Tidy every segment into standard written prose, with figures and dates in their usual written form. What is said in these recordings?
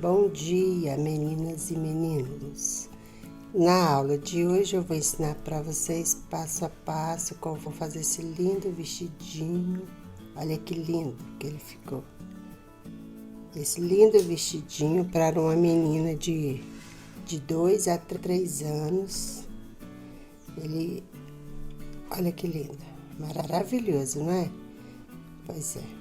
Bom dia, meninas e meninos. Na aula de hoje eu vou ensinar para vocês passo a passo como vou fazer esse lindo vestidinho. Olha que lindo que ele ficou. Esse lindo vestidinho para uma menina de 2 a 3 anos. Olha que lindo, maravilhoso, não é? Pois é.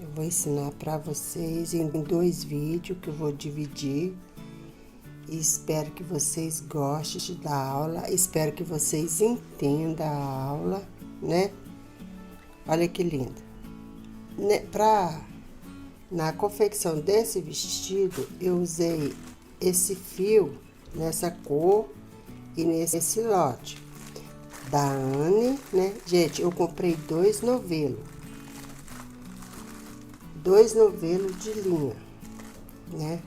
Eu vou ensinar para vocês em 2 vídeos que eu vou dividir. E espero que vocês gostem da aula, espero que vocês entendam a aula, né? Olha que lindo. Na confecção desse vestido, eu usei esse fio nessa cor e nesse lote da Anne, né? Gente, eu comprei 2 novelos de linha, né?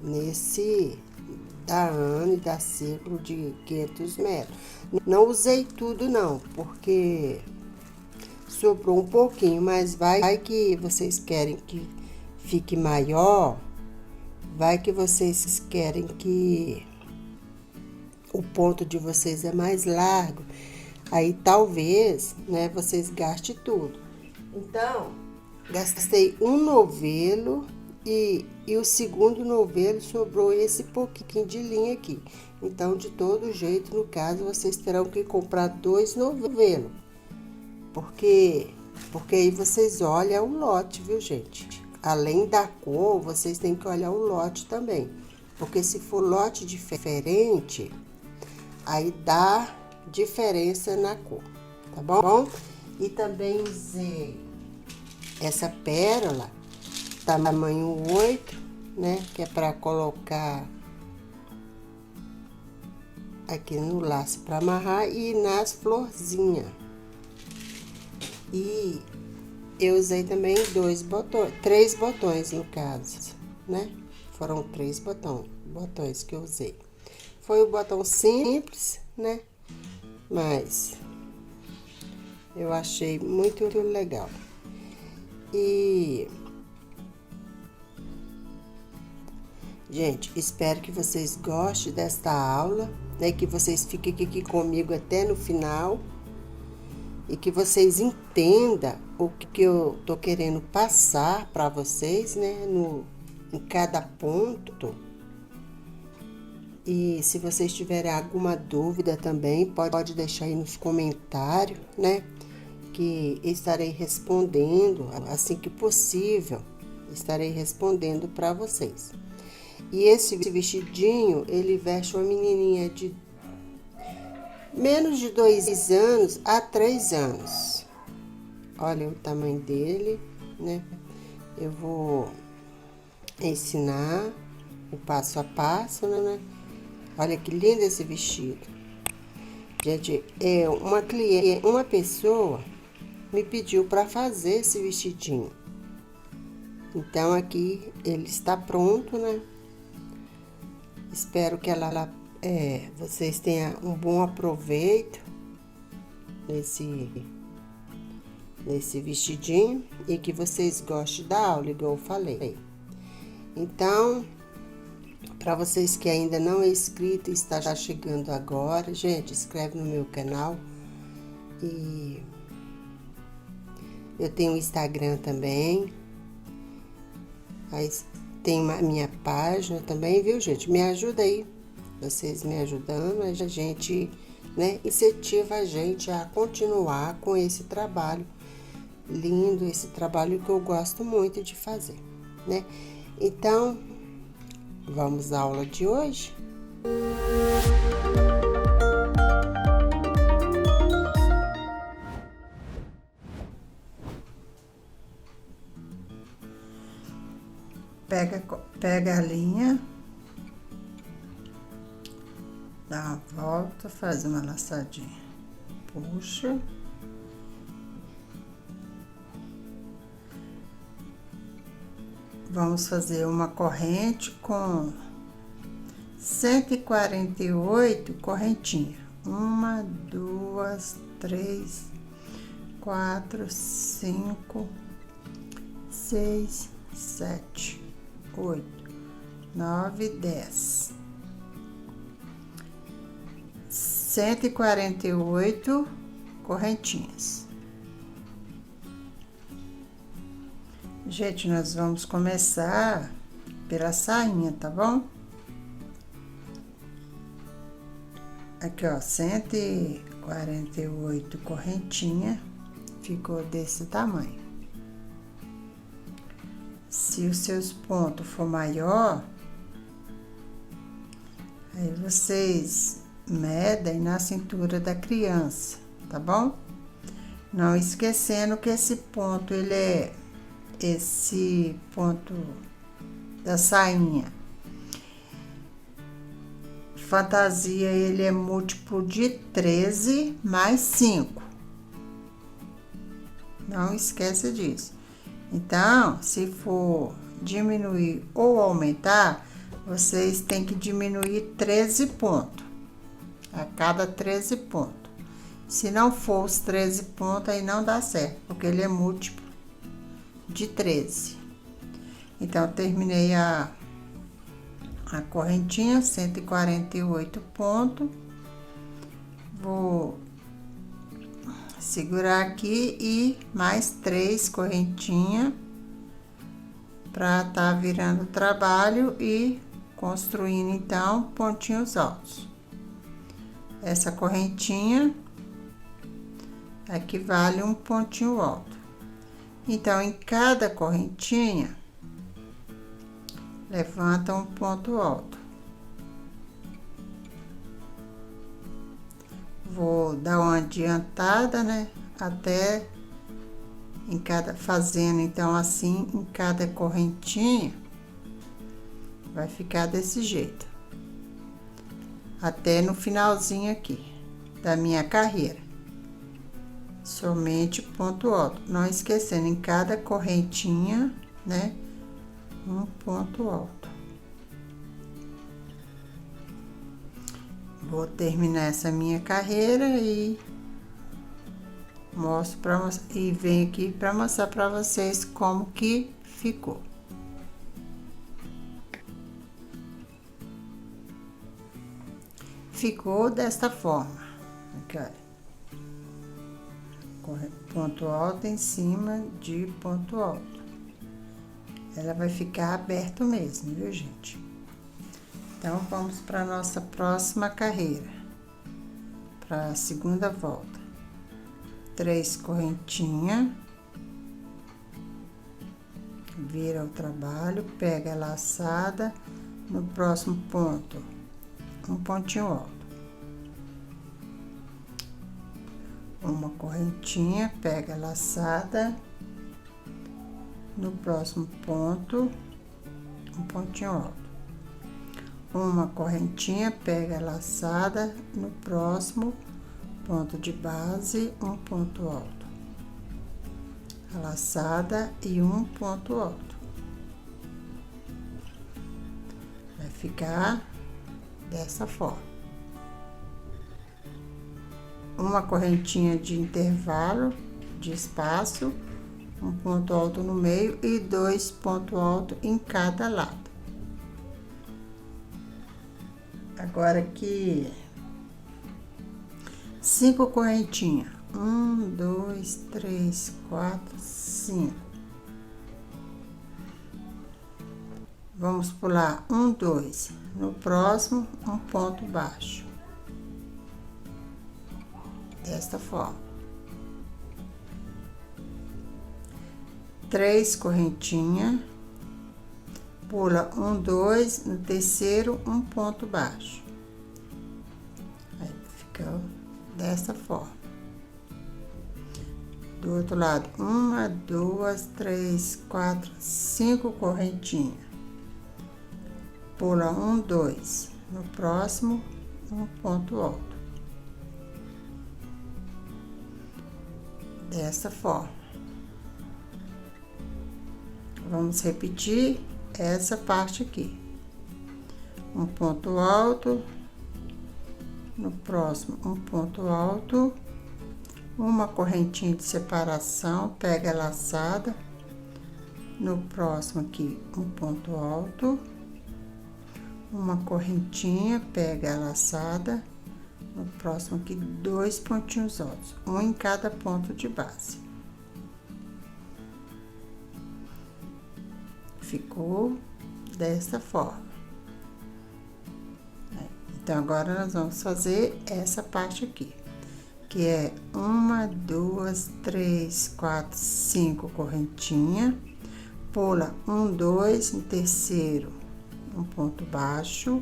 Nesse da Anne da Círculo de 500 metros. Não usei tudo não, porque sobrou um pouquinho, mas vai que vocês querem que fique maior, vai que vocês querem que o ponto de vocês é mais largo, aí talvez, né, vocês gastem tudo. Então, gastei um novelo e o segundo novelo sobrou esse pouquinho de linha aqui. Então, de todo jeito, no caso, vocês terão que comprar 2 novelos. Porque aí vocês olham o lote, viu, gente? Além da cor, vocês têm que olhar o lote também. Porque se for lote diferente, aí dá diferença na cor, tá bom? E também usei essa pérola, tamanho 8, né? Que é para colocar aqui no laço para amarrar e nas florzinhas. E eu usei também 3 botões no caso, né? Foram 3 botões que eu usei. Foi o botão simples, né? Mas eu achei muito legal. E, gente, espero que vocês gostem desta aula, né? Que vocês fiquem aqui comigo até no final e que vocês entendam o que eu tô querendo passar para vocês, né? Em cada ponto. E se vocês tiverem alguma dúvida também, pode deixar aí nos comentários, né? Que estarei respondendo assim que possível, estarei respondendo para vocês. E esse vestidinho, ele veste uma menininha de menos de 2 anos a 3 anos. Olha o tamanho dele, né? Eu vou ensinar o passo a passo, né? Olha que lindo esse vestido. Gente, uma pessoa me pediu para fazer esse vestidinho. Então, aqui ele está pronto, né? Espero que vocês tenham um bom aproveito nesse vestidinho e que vocês gostem da aula, igual eu falei. Então, para vocês que ainda não é inscrito e está chegando agora, gente, inscreve no meu canal. E eu tenho o Instagram também. Aí tem a minha página também, viu, gente? Me ajuda aí. Vocês me ajudando, a gente, né, incentiva a gente a continuar com esse trabalho lindo, esse trabalho que eu gosto muito de fazer, né? Então, vamos à aula de hoje? Pega a linha, dá uma volta, faz uma laçadinha, puxa. Vamos fazer uma corrente com 148 correntinhas. 1, 2, 3, 4, 5, 6, 7, 8, 9, 10. 148 correntinhas. Gente, nós vamos começar pela sainha, tá bom? Aqui, ó, 148 correntinha, ficou desse tamanho. Se os seus pontos for maior, aí vocês medem na cintura da criança, tá bom? Não esquecendo que esse ponto, esse ponto da sainha fantasia, ele é múltiplo de 13 mais 5. Não esquece disso. Então, se for diminuir ou aumentar, vocês têm que diminuir 13 pontos. A cada 13 pontos. Se não for os 13 pontos, aí não dá certo, porque ele é múltiplo de 13. Então, eu terminei a correntinha, 148 pontos. Vou segurar aqui e mais 3 correntinhas para tá virando o trabalho e construindo, então, pontinhos altos. Essa correntinha equivale a um pontinho alto. Então, em cada correntinha, levanta um ponto alto. Vou dar uma adiantada, né? Até fazendo então assim em cada correntinha, vai ficar desse jeito. Até no finalzinho aqui da minha carreira. Somente ponto alto. Não esquecendo, em cada correntinha, né? Um ponto alto. Vou terminar essa minha carreira e mostro e venho aqui para mostrar para vocês como que ficou. Ficou desta forma. Aqui, olha. Ponto alto em cima de ponto alto. Ela vai ficar aberto mesmo, viu, gente? Então, vamos para nossa próxima carreira, para a segunda volta. 3 correntinhas, vira o trabalho, pega a laçada, no próximo ponto, um pontinho alto. Uma correntinha, pega a laçada, no próximo ponto, um pontinho alto. Uma correntinha, pega a laçada, no próximo ponto de base, um ponto alto. A laçada e um ponto alto. Vai ficar dessa forma. Uma correntinha de intervalo, de espaço, um ponto alto no meio e 2 pontos altos em cada lado. Agora aqui, 5 correntinhas. 1, 2, 3, 4, 5. Vamos pular 1, 2. No próximo, um ponto baixo. Desta forma. 3 correntinhas. Pula 1, 2, no terceiro, um ponto baixo. Aí, fica dessa forma. Do outro lado, 1, 2, 3, 4, 5 correntinhas. Pula 1, 2. No próximo, um ponto alto. Dessa forma. Vamos repetir essa parte aqui. Um ponto alto, no próximo um ponto alto, uma correntinha de separação, pega a laçada, no próximo aqui um ponto alto, uma correntinha, pega a laçada, no próximo aqui 2 pontinhos altos, um em cada ponto de base. Ficou dessa forma. Então, agora nós vamos fazer essa parte aqui, que é 1, 2, 3, 4, 5 correntinha, pula 1, 2, no terceiro, um ponto baixo,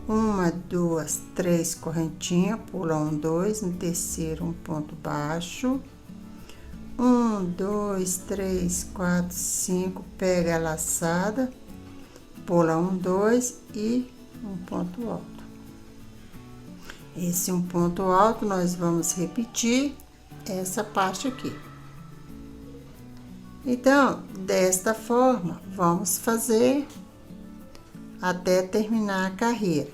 1, 2, 3 correntinha, pula 1, 2, no terceiro, um ponto baixo, 1, 2, 3, 4, 5, pega a laçada, pula 1, 2 e um ponto alto. Esse um ponto alto, nós vamos repetir essa parte aqui. Então, desta forma, vamos fazer até terminar a carreira.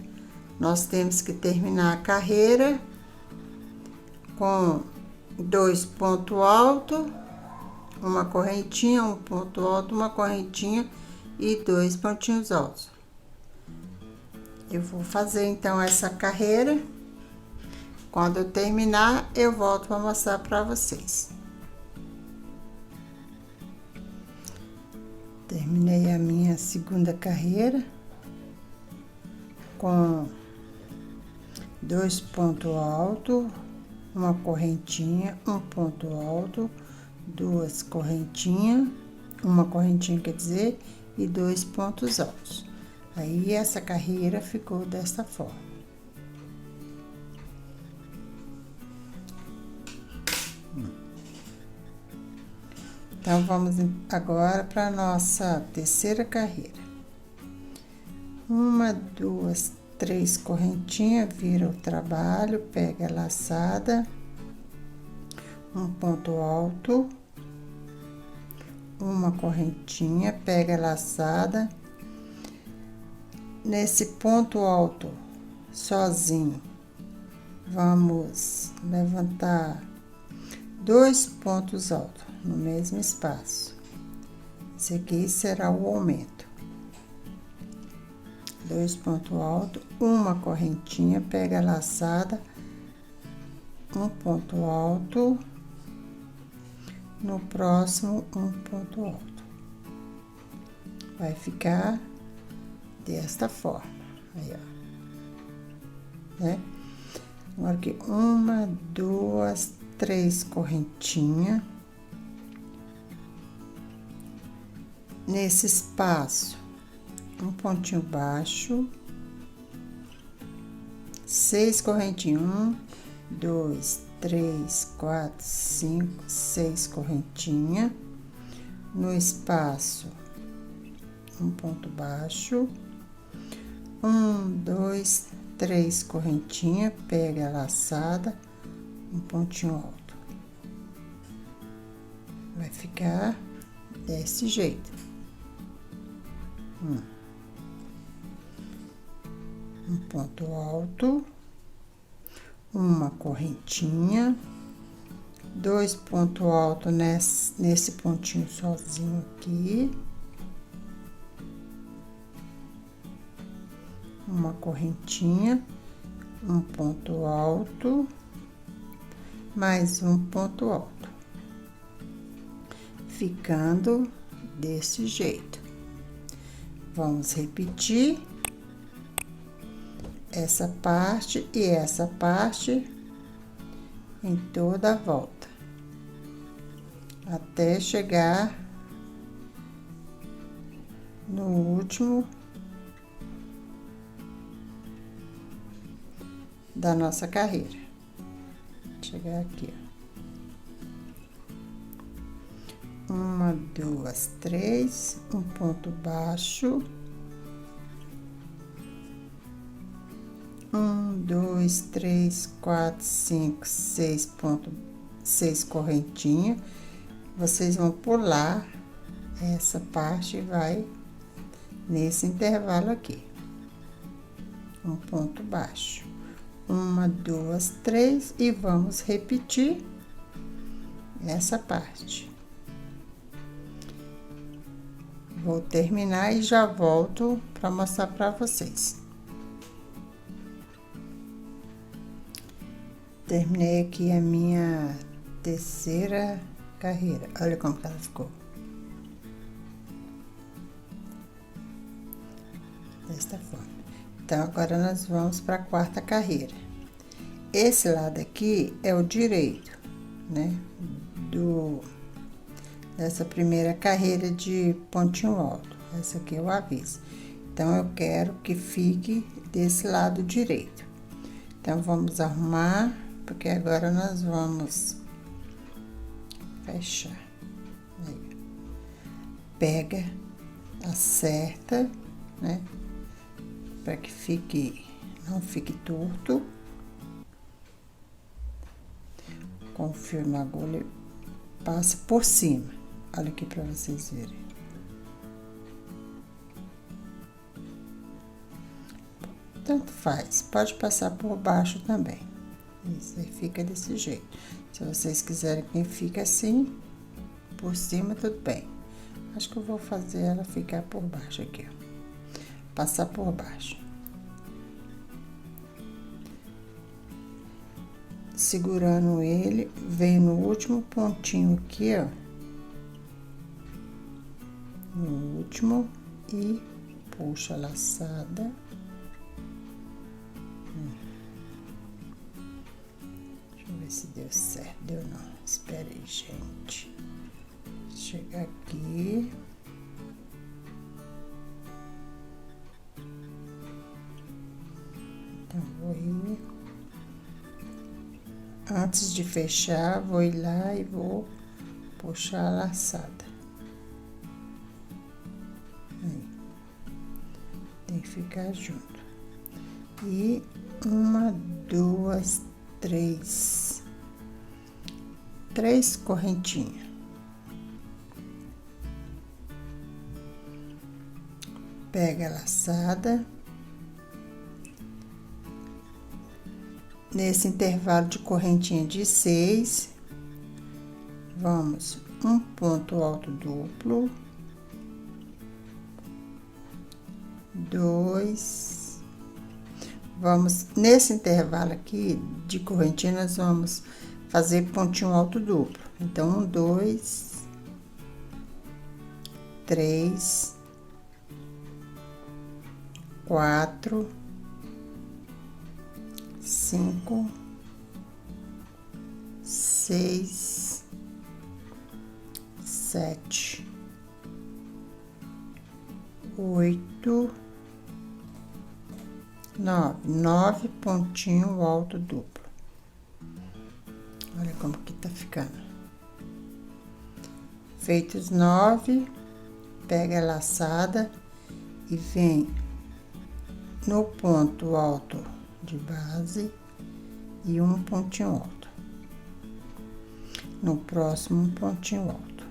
Nós temos que terminar a carreira com 2 pontos altos, uma correntinha, um ponto alto, uma correntinha e 2 pontinhos altos. Eu vou fazer então essa carreira. Quando eu terminar, eu volto para mostrar para vocês. Terminei a minha segunda carreira com 2 pontos altos, uma correntinha, um ponto alto, 2 correntinhas, uma correntinha quer dizer, e 2 pontos altos. Aí essa carreira ficou desta forma. Então, vamos agora para nossa terceira carreira. 1, 2, 3 correntinhas, vira o trabalho, pega a laçada, um ponto alto, uma correntinha, pega a laçada. Nesse ponto alto, sozinho, vamos levantar 2 pontos altos no mesmo espaço. Esse aqui será o aumento. 2 pontos altos, uma correntinha, pega a laçada, um ponto alto, no próximo um ponto alto. Vai ficar desta forma, aí, ó, né? Agora aqui, 1, 2, 3 correntinhas. Nesse espaço, um pontinho baixo, 6 correntinhas, 1, 2, 3, 4, 5, 6 correntinhas. No espaço, um ponto baixo, 1, 2, 3 correntinhas, pega a laçada, um pontinho alto. Vai ficar desse jeito. Um ponto alto, uma correntinha, 2 pontos altos nesse pontinho sozinho aqui, uma correntinha, um ponto alto, mais um ponto alto, ficando desse jeito. Vamos repetir essa parte e essa parte em toda a volta, até chegar no último da nossa carreira. Chegar aqui, ó. 1, 2, 3, um ponto baixo, 1, 2, 3, 4, 5, 6 pontos, 6 correntinhas. Vocês vão pular essa parte e vai nesse intervalo aqui, um ponto baixo, 1, 2, 3 e vamos repetir essa parte. Vou terminar e já volto para mostrar para vocês. Terminei aqui a minha terceira carreira. Olha como que ela ficou. Desta forma. Então, agora nós vamos para a quarta carreira. Esse lado aqui é o direito, né? Dessa primeira carreira de pontinho alto. Essa aqui é o avesso. Então, eu quero que fique desse lado direito. Então, vamos arrumar, porque agora nós vamos fechar. Aí. Pega, acerta, né? Para que não fique torto. Com o fio na agulha, passa por cima. Olha aqui para vocês verem. Tanto faz, pode passar por baixo também. Isso aí fica desse jeito. Se vocês quiserem que fique assim, por cima, tudo bem. Acho que eu vou fazer ela ficar por baixo aqui, ó. Passar por baixo. Segurando ele, vem no último pontinho aqui, ó. No último e puxa a laçada. Deixa eu ver se deu certo. Deu não. Espera aí, gente. Chega aqui. Então, vou ir. Antes de fechar, vou ir lá e vou puxar a laçada. Aí. Tem que ficar junto. E uma, duas, três correntinhas. Pega a laçada. Nesse intervalo de correntinha de 6, vamos um ponto alto duplo, 2, vamos, nesse intervalo aqui de correntinha, nós vamos fazer pontinho alto duplo. Então, 1, 2, 3, 4, 5, 6, 7, 8, 9 pontinho alto duplo. Olha como que tá ficando. Feitos 9, pega a laçada e vem no ponto alto de base e um pontinho alto. No próximo, um pontinho alto.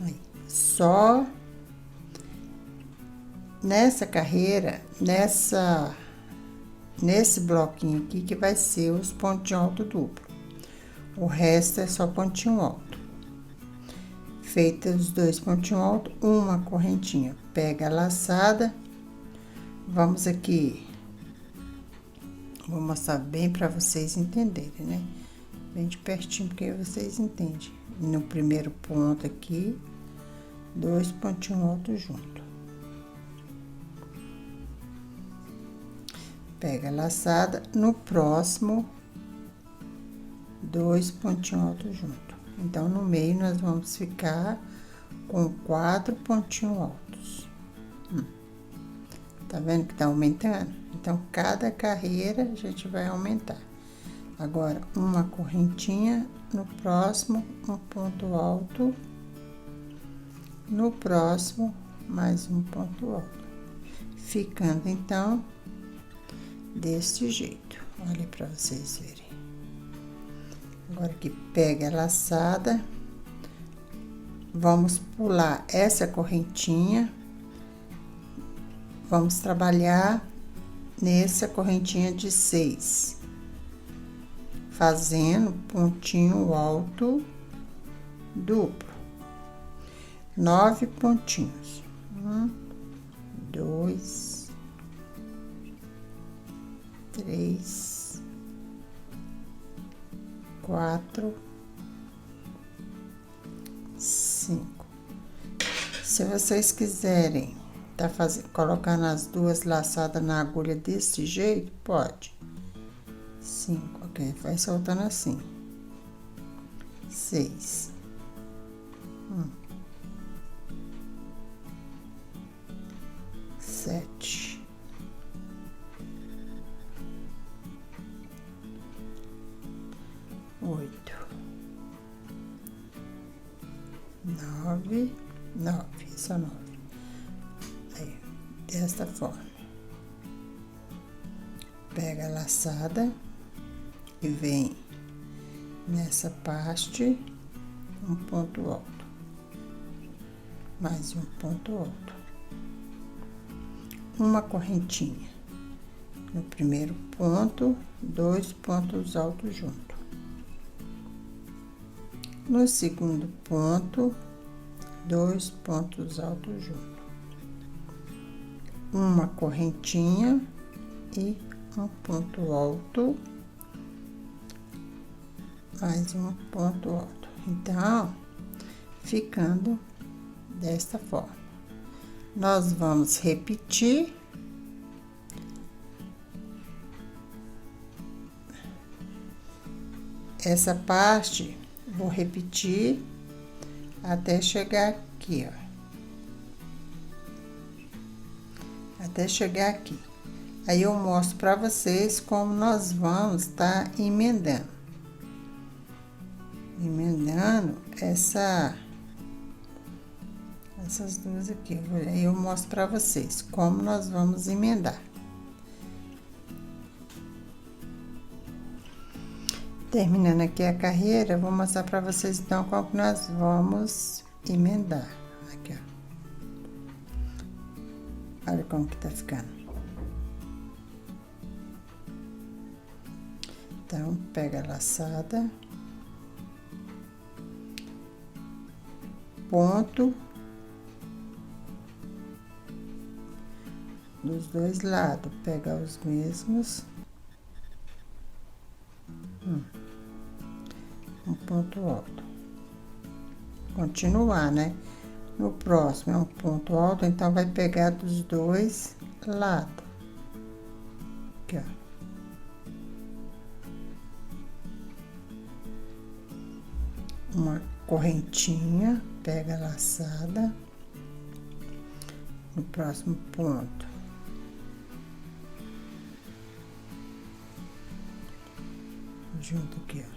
Aí, só nessa carreira, nesse bloquinho aqui que vai ser os pontinhos alto duplo. O resto é só pontinho alto. Feita os 2 pontinhos alto, uma correntinha. Pega a laçada. Vamos aqui, vou mostrar bem para vocês entenderem, né? Bem de pertinho, porque vocês entendem. No primeiro ponto aqui, 2 pontinhos altos junto. Pega a laçada, no próximo, 2 pontinhos altos junto. Então, no meio, nós vamos ficar com 4 pontinhos altos. Tá vendo que tá aumentando? Então, cada carreira a gente vai aumentar. Agora, uma correntinha, no próximo, um ponto alto. No próximo, mais um ponto alto. Ficando, então, desse jeito. Olha pra vocês verem. Agora que pega a laçada, vamos pular essa correntinha. Vamos trabalhar nessa correntinha de 6, fazendo pontinho alto duplo. 9 pontinhos. 1, 2, 3, 4, 5. Se vocês quiserem colocando as duas laçadas na agulha desse jeito, pode. 5, ok? Vai soltando assim. 6. 7. 8. 9. 9, só 9. Aí, desta forma. Pega a laçada e vem nessa parte um ponto alto, mais um ponto alto, uma correntinha no primeiro ponto, 2 pontos altos junto, no segundo ponto, 2 pontos altos junto, uma correntinha e um ponto alto, mais um ponto alto. Então, ficando desta forma. Nós vamos repetir essa parte, vou repetir até chegar aqui, ó. Até chegar aqui. Aí eu mostro para vocês como nós vamos estar emendando. Emendando essas duas aqui. Aí eu mostro para vocês como nós vamos emendar. Terminando aqui a carreira, eu vou mostrar para vocês então como nós vamos emendar. Aqui, ó. Olha como que tá ficando. Então, pega a laçada, ponto dos dois lados, pega os mesmos, um ponto alto, continuar, né? No próximo é um ponto alto, então vai pegar dos dois lados, aqui, ó. Uma correntinha, pega a laçada, no próximo ponto, junto aqui, ó.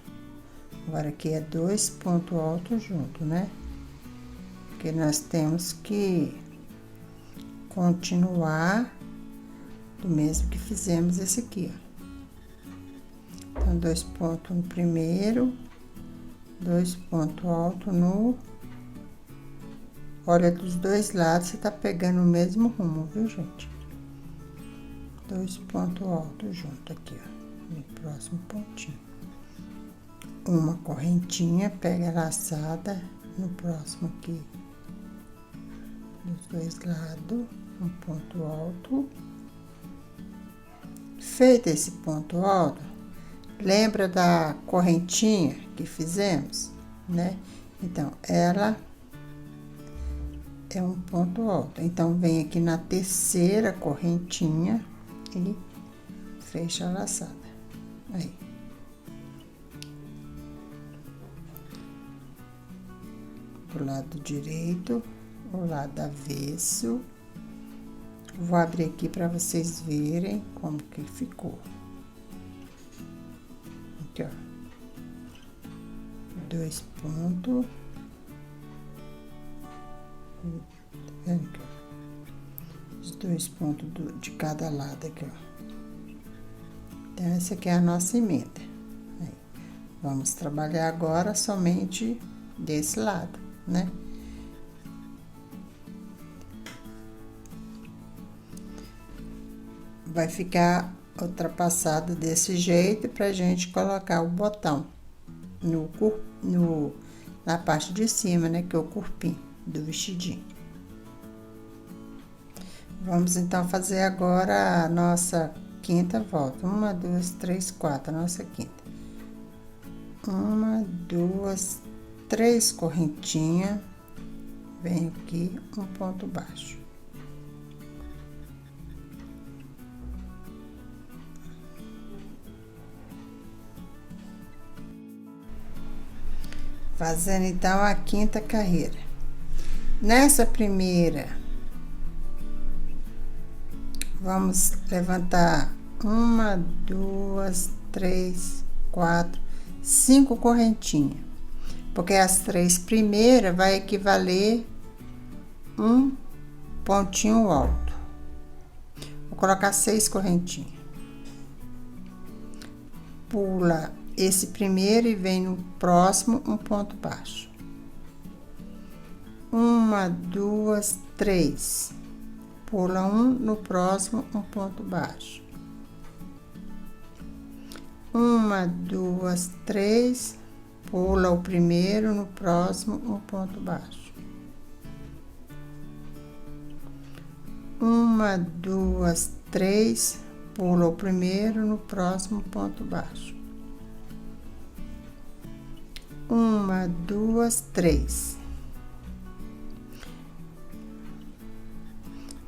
Agora aqui é 2 pontos altos junto, né? Porque nós temos que continuar do mesmo que fizemos esse aqui, ó. Então, 2 pontos no primeiro, 2 pontos altos no... Olha, dos dois lados, você tá pegando o mesmo rumo, viu, gente? 2 pontos altos junto aqui, ó, no próximo pontinho. Uma correntinha, pega a laçada no próximo aqui, dos dois lados, um ponto alto. Feito esse ponto alto, lembra da correntinha que fizemos, né? Então, ela é um ponto alto. Então, vem aqui na terceira correntinha e fecha a laçada. Aí. Do lado direito, o lado avesso. Vou abrir aqui para vocês verem como que ficou. Aqui, ó. 2 pontos. Vendo aqui, ó. Os 2 pontos de cada lado aqui, ó. Então, essa aqui é a nossa emenda. Aí, vamos trabalhar agora somente desse lado, né? Vai ficar ultrapassado desse jeito pra gente colocar o botão na parte de cima, né? Que é o corpinho. do vestidinho. Vamos então fazer agora a nossa quinta volta. 1, 2, 3, 4, a nossa quinta. 1, 2, 3 correntinhas. Venho aqui, um ponto baixo. Fazendo então a quinta carreira. Nessa primeira, vamos levantar 1, 2, 3, 4, 5 correntinhas, porque as 3 primeiras vai equivaler um pontinho alto. Vou colocar 6 correntinhas. Pula esse primeiro e vem no próximo um ponto baixo. 1, 2, 3. Pula um, no próximo um ponto baixo. 1, 2, 3. Pula o primeiro, no próximo um ponto baixo. 1, 2, 3. Pula o primeiro, no próximo ponto baixo. 1, 2, 3.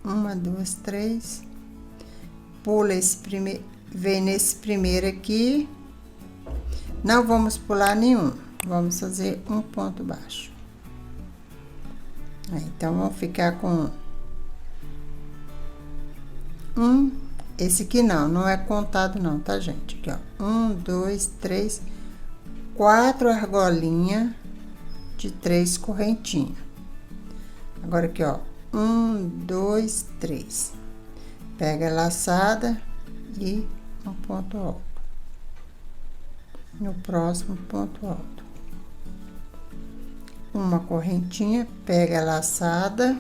1, 2, 3. Pula esse primeiro, vem nesse primeiro aqui. Não vamos pular nenhum, vamos fazer um ponto baixo. Aí, então, vamos ficar com esse aqui não é contado não, tá, gente? Aqui, ó, 1, 2, 3, 4 argolinhas de 3 correntinhas. Agora aqui, ó, 1, 2, 3. Pega a laçada e um ponto alto. No próximo ponto alto. Uma correntinha, pega a laçada.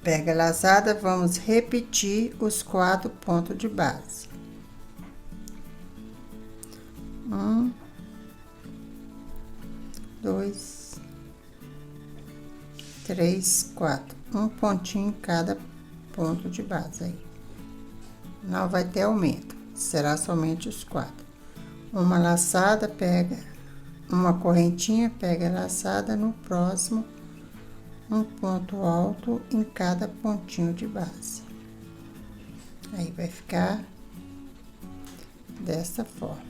Pega a laçada, vamos repetir os 4 pontos de base. 1, 2, 3, 4. Um pontinho em cada ponto de base aí. Não vai ter aumento, será somente os 4. Uma laçada, pega uma correntinha, pega a laçada, no próximo um ponto alto em cada pontinho de base. Aí vai ficar dessa forma.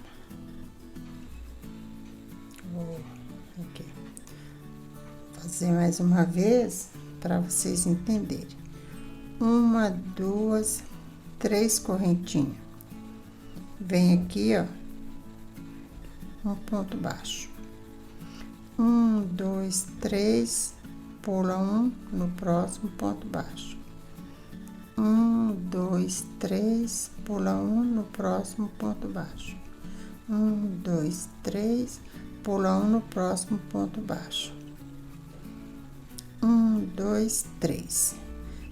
Vou aqui fazer mais uma vez para vocês entenderem. 1, 2, 3 correntinhas. Vem aqui, ó, um ponto baixo. 1, 2, 3. Pula um, no próximo ponto baixo. 1, 2, 3. Pula um, no próximo ponto baixo. 1, 2, 3. Pula um, no próximo ponto baixo. 1, 2, 3.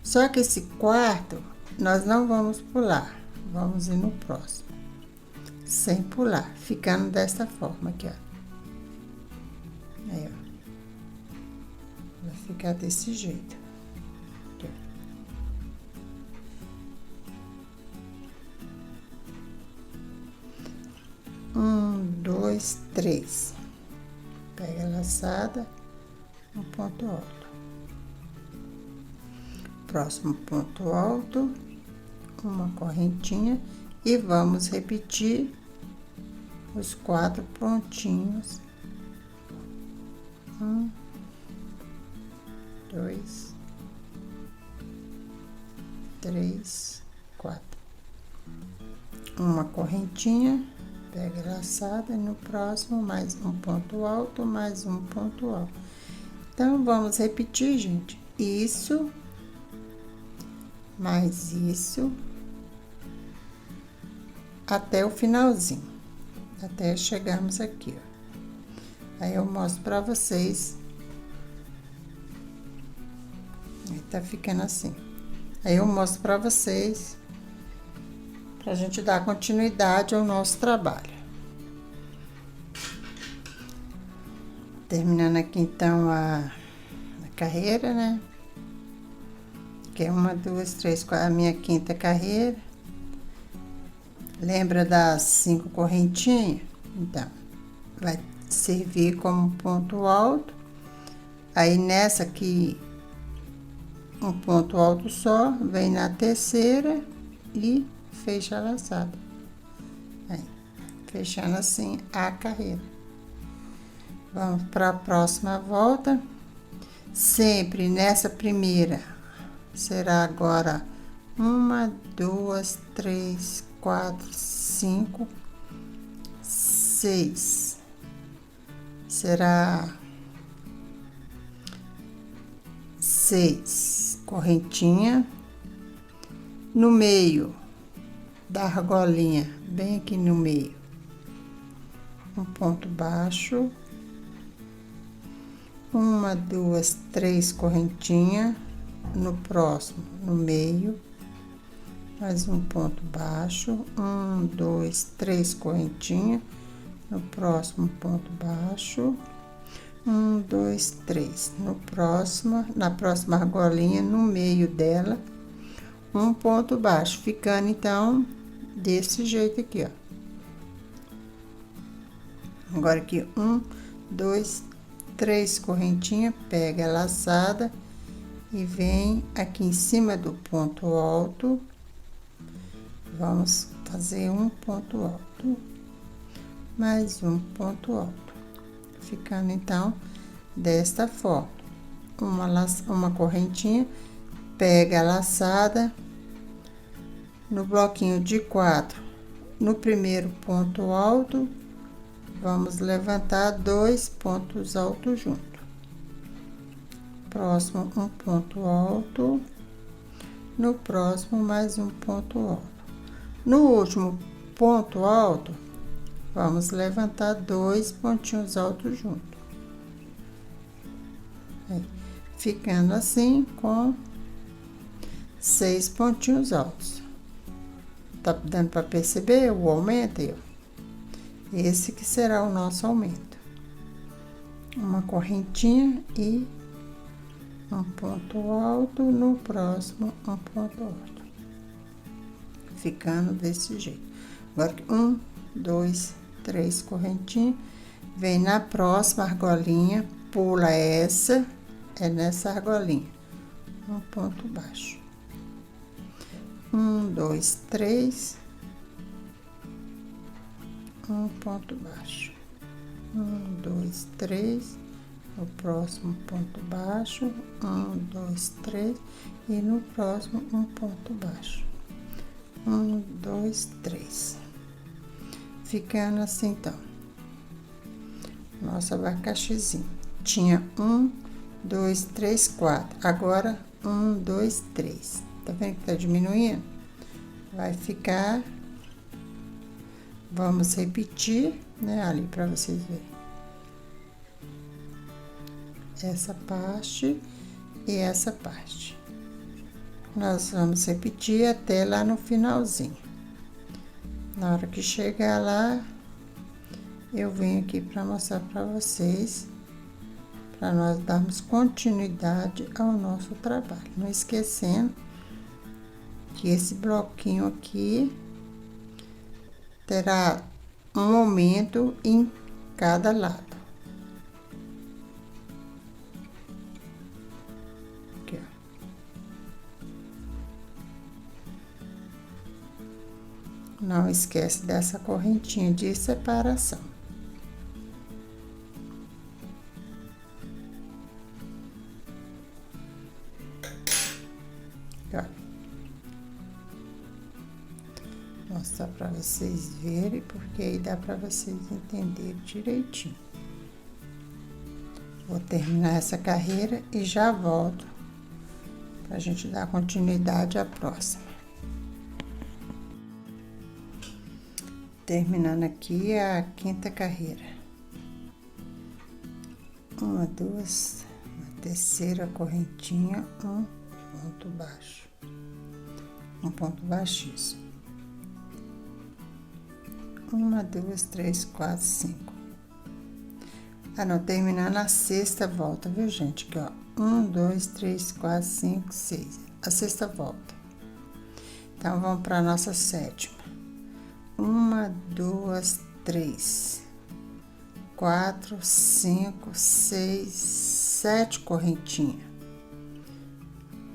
Só que esse quarto nós não vamos pular, vamos ir no próximo, sem pular, ficando dessa forma aqui, ó. Aí, ó. Vai ficar desse jeito. Aqui, ó. 1, 2, 3. Pega a laçada, um ponto alto. Próximo ponto alto, uma correntinha e vamos repetir os 4 pontinhos. 1, 2, 3, 4. Uma correntinha, pega a laçada e no próximo mais um ponto alto, mais um ponto alto. Então, vamos repetir, gente, isso, mais isso, até o finalzinho, até chegarmos aqui, ó. Aí, eu mostro pra vocês. Aí, tá ficando assim. Aí, eu mostro pra vocês, pra gente dar continuidade ao nosso trabalho. Terminando aqui então a carreira, né? Que é 1, 2, 3, 4, a minha quinta carreira. Lembra das 5 correntinhas? Então, vai servir como ponto alto. Aí nessa aqui, um ponto alto só, vem na terceira e fecha a laçada. Aí, fechando assim a carreira. Vamos para a próxima volta. Sempre nessa primeira, será agora 1, 2, 3, 4, 5, 6. Será 6 correntinha. No meio da argolinha, bem aqui no meio, um ponto baixo. 1, 2, 3 correntinha. No próximo, no meio, mais um ponto baixo. 1, 2, 3 correntinha. No próximo, ponto baixo. 1, 2, 3. Na próxima argolinha, no meio dela, um ponto baixo, ficando então desse jeito aqui, ó. Agora aqui, 1, 2, 3 correntinhas, pega a laçada e vem aqui em cima do ponto alto. Vamos fazer um ponto alto, mais um ponto alto, ficando então desta forma. Uma correntinha, pega a laçada no bloquinho de 4, no primeiro ponto alto, vamos levantar 2 pontos altos junto. Próximo, um ponto alto. No próximo, mais um ponto alto. No último ponto alto, vamos levantar 2 pontinhos altos junto. Aí, ficando assim com 6 pontinhos altos. Tá dando para perceber o aumento aí, ó? Esse que será o nosso aumento. Uma correntinha e um ponto alto, no próximo um ponto alto. Ficando desse jeito. Agora, 1, 2, 3 correntinhas. Vem na próxima argolinha, pula essa, é nessa argolinha. Um ponto baixo. 1, 2, 3. Um ponto baixo. 1, 2, 3. No próximo, ponto baixo. 1, 2, 3. E no próximo, um ponto baixo. 1, 2, 3. Ficando assim, então. Nosso abacaxizinho. Tinha 1, 2, 3, 4. Agora, 1, 2, 3. Tá vendo que tá diminuindo? Vai ficar. Vamos repetir, né, ali para vocês verem. Essa parte e essa parte. Nós vamos repetir até lá no finalzinho. Na hora que chegar lá, eu venho aqui para mostrar para vocês, para nós darmos continuidade ao nosso trabalho. Não esquecendo que esse bloquinho aqui terá um aumento em cada lado. Aqui, ó. Não esquece dessa correntinha de separação. Aqui, ó. Mostrar para vocês verem, porque aí dá para vocês entenderem direitinho. Vou terminar essa carreira e já volto pra gente dar continuidade à próxima. Terminando aqui a quinta carreira. 1, 2, na terceira correntinha, um ponto baixo. Um ponto baixíssimo. 1, 2, 3, 4, 5. não, terminando a sexta volta, viu, gente? Aqui, ó. 1, 2, 3, 4, 5, 6. A sexta volta. Então, vamos para nossa sétima. 1, 2, 3, 4, 5, 6, 7 correntinhas.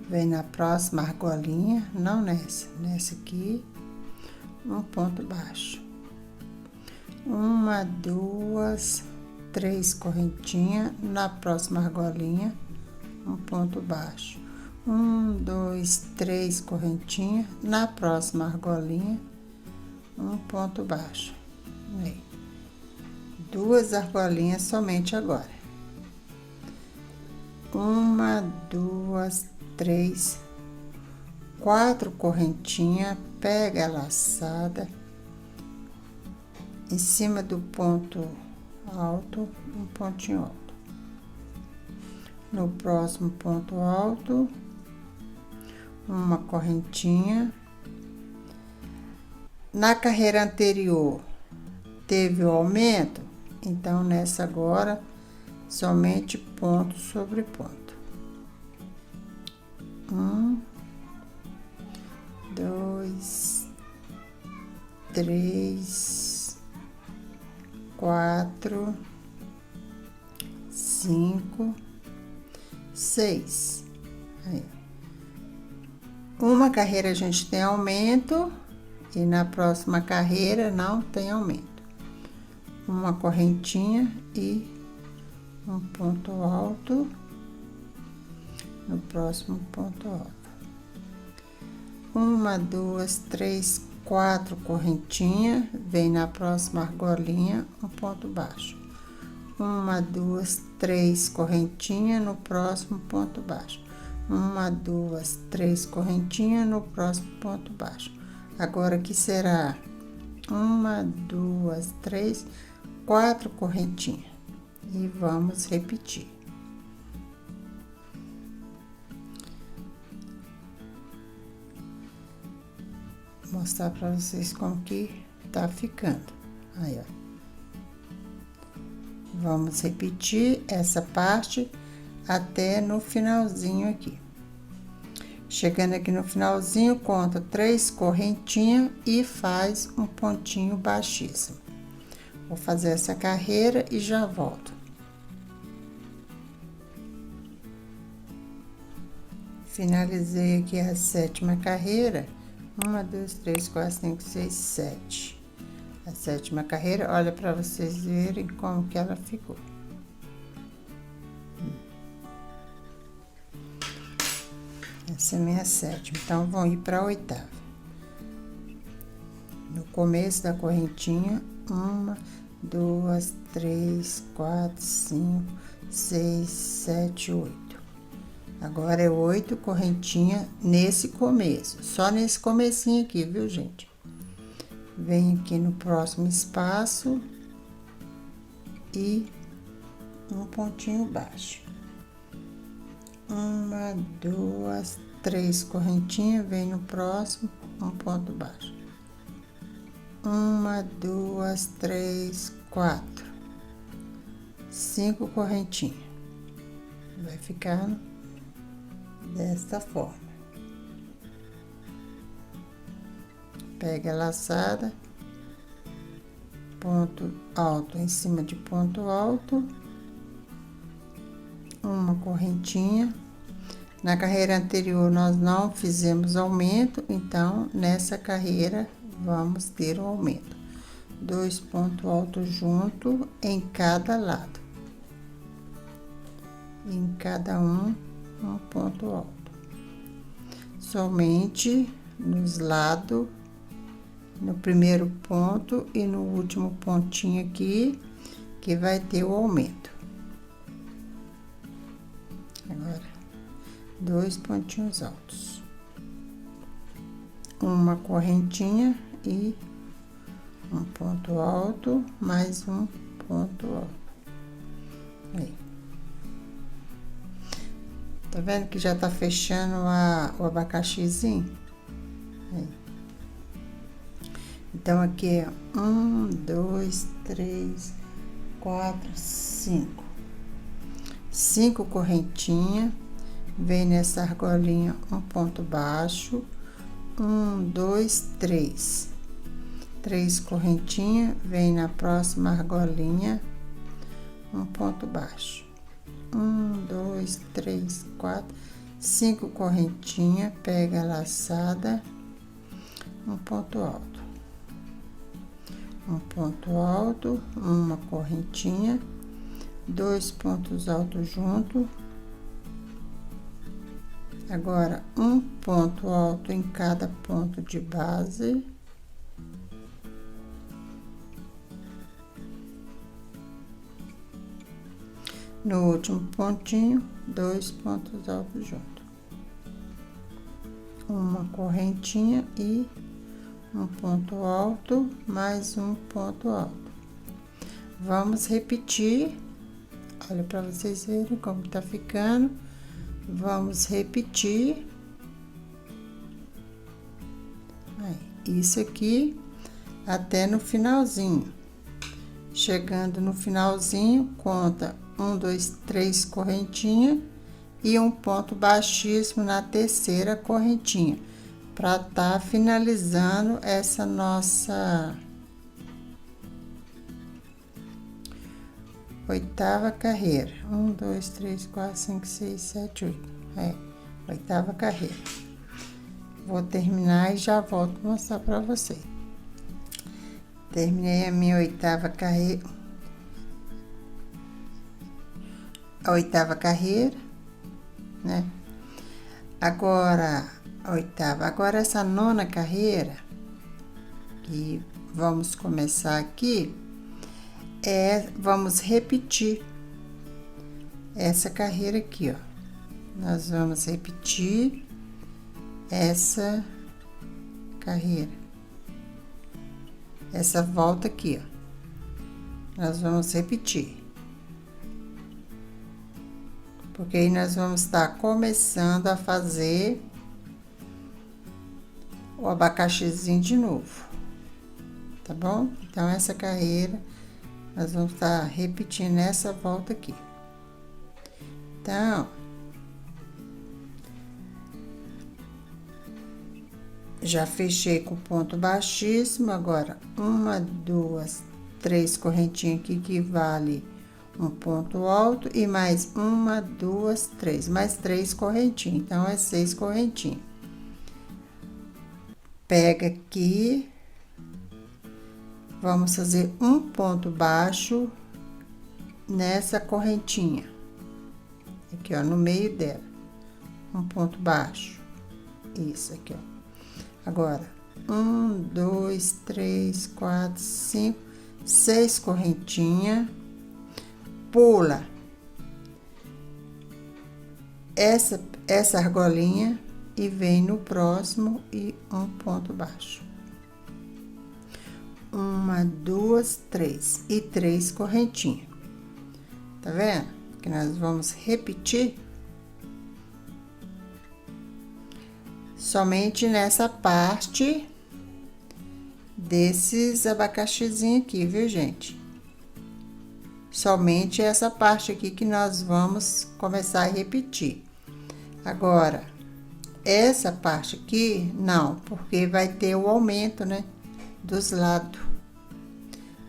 Vem na próxima argolinha, não nessa aqui, um ponto baixo. 1, 2, 3 correntinhas, na próxima argolinha, um ponto baixo. 1, 2, 3 correntinhas, na próxima argolinha, um ponto baixo. Aí. 2 argolinhas somente agora. 1, 2, 3, 4 correntinhas, pega a laçada em cima do ponto alto, um pontinho alto. No próximo ponto alto, uma correntinha. Na carreira anterior teve o aumento, então nessa agora somente ponto sobre ponto. 1, 2, 3, 4, 5, 6. Aí. Uma carreira a gente tem aumento e na próxima carreira não tem aumento. Uma correntinha e um ponto alto no próximo ponto alto. 1, 2, 3, 4 correntinhas, vem na próxima argolinha, um ponto baixo. 1, 2, 3 correntinhas no próximo ponto baixo. 1, 2, 3 correntinhas no próximo ponto baixo. Agora aqui será 1, 2, 3, 4 correntinhas. E vamos repetir. Vou mostrar para vocês como que tá ficando. Aí, ó. Vamos repetir essa parte até no finalzinho aqui. Chegando aqui no finalzinho, conta 3 correntinhas e faz um pontinho baixíssimo. Vou fazer essa carreira e já volto. Finalizei aqui a 7ª carreira. 1, 2, 3, 4, 5, 6, 7. A 7ª carreira, olha para vocês verem como que ela ficou. Essa é a minha 7ª, então vão ir para a 8ª. No começo da correntinha, 1, 2, 3, 4, 5, 6, 7, 8. Agora é 8 correntinhas nesse começo, só nesse comecinho aqui, viu, gente? Vem aqui no próximo espaço e um pontinho baixo. 1, 2, 3 correntinhas, vem no próximo, um ponto baixo. 1, 2, 3, 4, 5 correntinhas. Vai ficar desta forma. Pega a laçada, ponto alto em cima de ponto alto, uma correntinha. Na carreira anterior nós não fizemos aumento, então nessa carreira vamos ter um aumento. 2 pontos altos junto em cada lado. Em cada um ponto alto. Somente nos lados, no primeiro ponto e no último pontinho aqui, que vai ter o aumento. Agora, 2 pontinhos altos. Uma correntinha e um ponto alto, mais um ponto alto. Aí. Tá vendo que já tá fechando o abacaxizinho? Aí. Então, aqui é 1, 2, 3, 4, 5. 5 correntinhas, vem nessa argolinha um ponto baixo, 1, 2, 3. 3 correntinhas, vem na próxima argolinha, um ponto baixo. 1, 2, 3, 4, 5 correntinhas, pega a laçada, um ponto alto. Um ponto alto, uma correntinha, 2 pontos altos junto. Agora, um ponto alto em cada ponto de base. No último pontinho, 2 pontos altos junto. Uma correntinha e um ponto alto, mais um ponto alto. Vamos repetir. Olha para vocês verem como tá ficando. Vamos repetir. Aí, isso aqui até no finalzinho. Chegando no finalzinho, conta 1, 2, 3 correntinhas e um ponto baixíssimo na terceira correntinha, para tá finalizando essa nossa oitava carreira. 1, 2, 3, 4, 5, 6, 7, 8. Oitava carreira. Vou terminar e já volto a mostrar para vocês. Terminei a minha oitava carreira. A oitava carreira, né? Agora, a oitava. Agora, essa nona carreira, que vamos começar aqui, vamos repetir essa carreira aqui, ó. Nós vamos repetir essa carreira. Essa volta aqui, ó. Nós vamos repetir. Porque aí nós vamos estar começando a fazer o abacaxizinho de novo, tá bom? Então, essa carreira, nós vamos estar repetindo essa volta aqui. Então, já fechei com ponto baixíssimo. Agora, 1, 2, 3 correntinhas aqui, que vale um ponto alto, e mais 1, 2, 3, mais 3 correntinhas, então é 6 correntinhas. Pega aqui, vamos fazer um ponto baixo nessa correntinha, aqui, ó, no meio dela, um ponto baixo, isso aqui, ó. Agora, 1, 2, 3, 4, 5, 6 correntinhas. Pula essa argolinha e vem no próximo e um ponto baixo. 1, 2, 3 e 3 correntinhas. Tá vendo? Que nós vamos repetir somente nessa parte desses abacaxizinhos aqui, viu, gente? Somente essa parte aqui que nós vamos começar a repetir. Agora, essa parte aqui, não, porque vai ter o aumento, né, dos lados.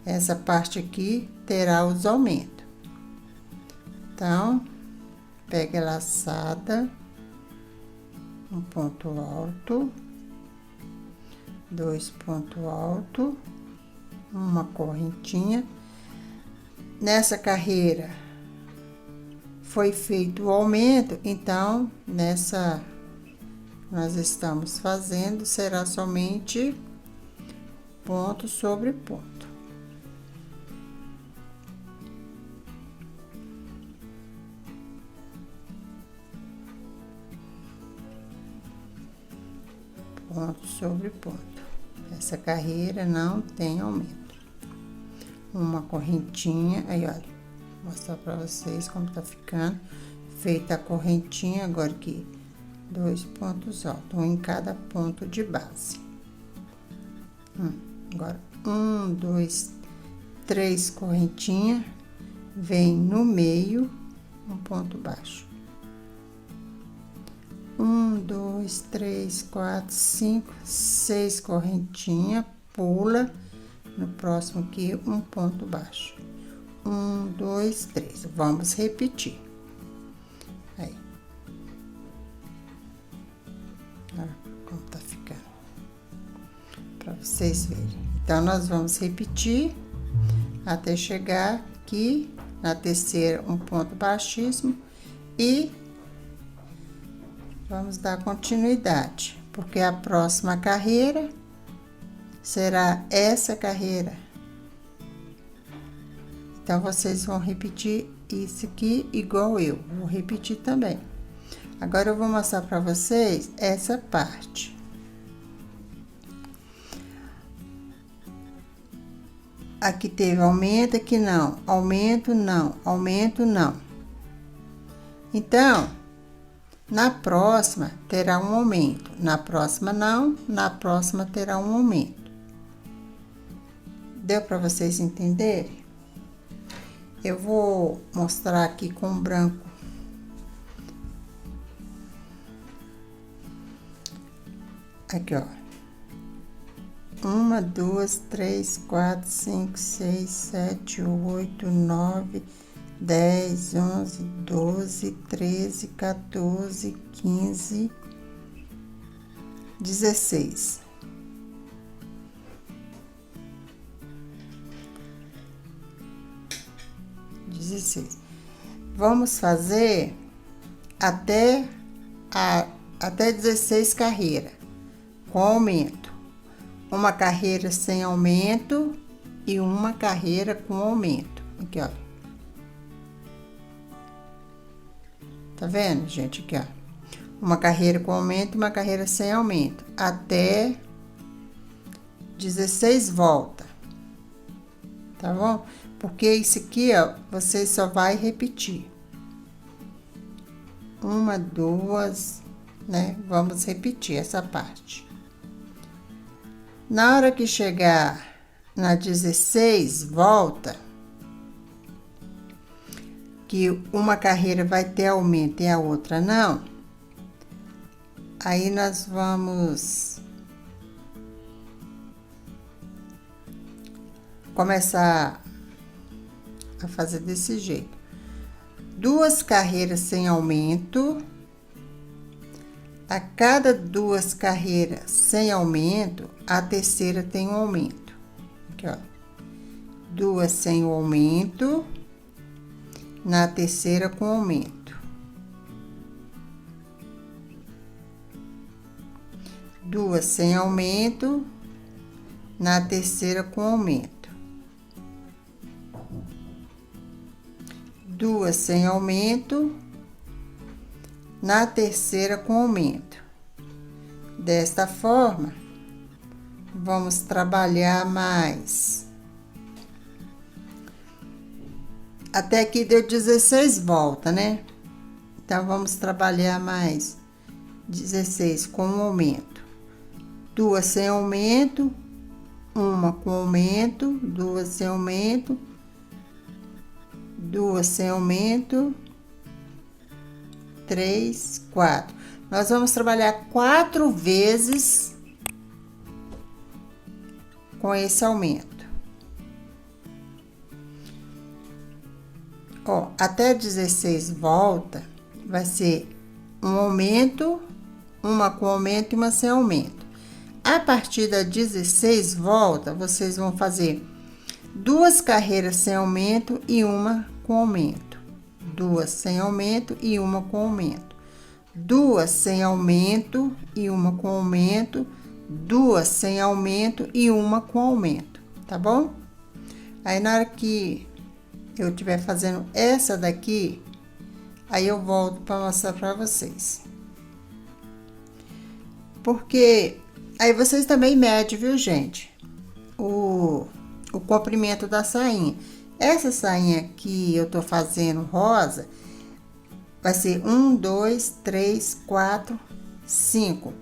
Essa parte aqui terá os aumentos. Então, pega a laçada, um ponto alto, 2 pontos altos, uma correntinha. Nessa carreira foi feito o aumento, então nessa nós estamos fazendo será somente ponto sobre ponto. Ponto sobre ponto. Essa carreira não tem aumento. Uma correntinha, aí olha, vou mostrar pra vocês como tá ficando. Feita a correntinha, agora aqui, 2 pontos altos, um em cada ponto de base. Agora, 1, 2, 3 correntinhas, vem no meio, um ponto baixo. 1, 2, 3, 4, 5, 6 correntinha, pula no próximo aqui, um ponto baixo. 1, 2, 3. Vamos repetir. Aí. Olha como tá ficando. Para vocês verem. Então, nós vamos repetir até chegar aqui na terceira, um ponto baixíssimo e vamos dar continuidade, porque a próxima carreira será essa carreira. Então, vocês vão repetir isso aqui igual eu. Vou repetir também. Agora, eu vou mostrar para vocês essa parte. Aqui teve aumento, aqui não. Aumento, não. Aumento, não. Então, na próxima, terá um aumento. Na próxima, não. Na próxima, terá um aumento. Deu para vocês entenderem? Eu vou mostrar aqui com branco. Aqui, ó. 1, 2, 3, 4, 5, 6, 7, 8, 9, 10, 11, 12, 13, 14, 15, 16. 16. Vamos fazer até 16 carreiras com aumento. Uma carreira sem aumento e uma carreira com aumento. Aqui, ó. Tá vendo, gente? Aqui, ó. Uma carreira com aumento e uma carreira sem aumento. Até 16 voltas. Tá bom? Porque isso aqui, ó, você só vai repetir. 1, 2, né? Vamos repetir essa parte. Na hora que chegar na 16 volta, que uma carreira vai ter aumento e a outra não, aí nós vamos começar a fazer desse jeito. 2 carreiras sem aumento. A cada 2 carreiras sem aumento, a terceira tem um aumento. Aqui, ó. 2 sem o aumento, na terceira com aumento. 2 sem aumento, na terceira com aumento. 2 sem aumento, na terceira com aumento. Desta forma, vamos trabalhar mais. Até aqui deu 16 voltas, né? Então, vamos trabalhar mais 16 com aumento. 2 sem aumento, uma com aumento, 2 sem aumento, 2 sem aumento, 3, 4. Nós vamos trabalhar 4 vezes com esse aumento. Ó, até 16 volta, vai ser um aumento, uma com aumento e uma sem aumento. A partir da 16 volta, vocês vão fazer 2 carreiras sem aumento e uma com aumento. 2 sem aumento e uma com aumento. 2 sem aumento e uma com aumento. 2 sem aumento e uma com aumento, tá bom? Aí, na hora que eu estiver fazendo essa daqui, aí eu volto para mostrar para vocês. Porque aí vocês também medem, viu, gente? O comprimento da sainha. Essa sainha que eu tô fazendo rosa, vai ser 1, 2, 3, 4, 5.